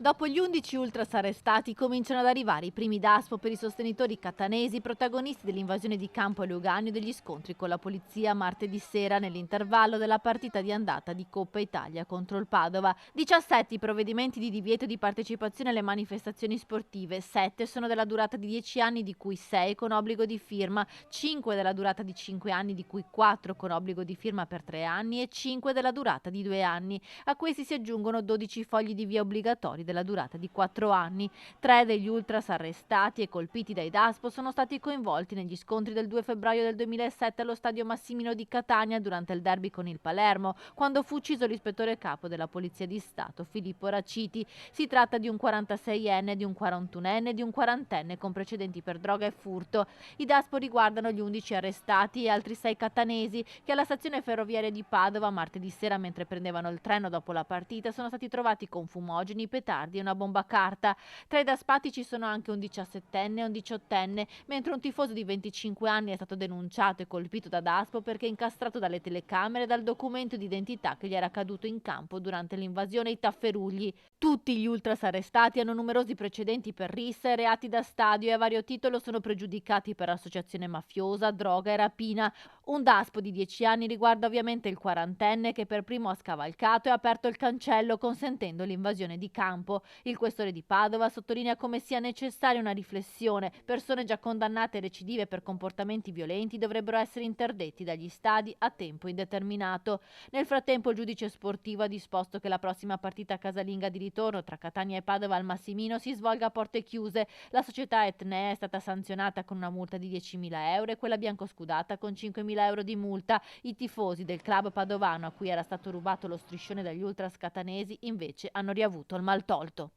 Dopo gli 11 ultras arrestati cominciano ad arrivare i primi DASPO per i sostenitori catanesi protagonisti dell'invasione di Campo Euganeo e degli scontri con la polizia martedì sera nell'intervallo della partita di andata di Coppa Italia contro il Padova. 17 i provvedimenti di divieto di partecipazione alle manifestazioni sportive, 7 sono della durata di 10 anni di cui 6 con obbligo di firma, 5 della durata di 5 anni di cui 4 con obbligo di firma per 3 anni e 5 della durata di 2 anni. A questi si aggiungono 12 fogli di via obbligatori della durata di 4 anni. 3 degli ultras arrestati e colpiti dai DASPO sono stati coinvolti negli scontri del 2 febbraio del 2007 allo stadio Massimino di Catania durante il derby con il Palermo, quando fu ucciso l'ispettore capo della Polizia di Stato Filippo Raciti. Si tratta di un 46enne, di un 41enne e di un 40enne con precedenti per droga e furto. I DASPO riguardano gli 11 arrestati e altri 6 catanesi che alla stazione ferroviaria di Padova martedì sera, mentre prendevano il treno dopo la partita, sono stati trovati con fumogeni, petardi e una bomba carta. Tra i daspati ci sono anche un 17enne e un 18enne, mentre un tifoso di 25 anni è stato denunciato e colpito da DASPO perché incastrato dalle telecamere e dal documento di identità che gli era caduto in campo durante l'invasione ai Tafferugli. Tutti gli ultras arrestati hanno numerosi precedenti per rissa e reati da stadio e a vario titolo sono pregiudicati per associazione mafiosa, droga e rapina. Un DASPO di 10 anni riguarda ovviamente il 40enne che per primo ha scavalcato e aperto il cancello consentendo l'invasione di campo. Il questore di Padova sottolinea come sia necessaria una riflessione. Persone già condannate e recidive per comportamenti violenti dovrebbero essere interdetti dagli stadi a tempo indeterminato. Nel frattempo il giudice sportivo ha disposto che la prossima partita casalinga di ritorno tra Catania e Padova al Massimino si svolga a porte chiuse. La società Etnea è stata sanzionata con una multa di 10.000 euro e quella biancoscudata con 5.000 euro di multa. I tifosi del club padovano, a cui era stato rubato lo striscione dagli ultras catanesi, invece hanno riavuto il maltolto.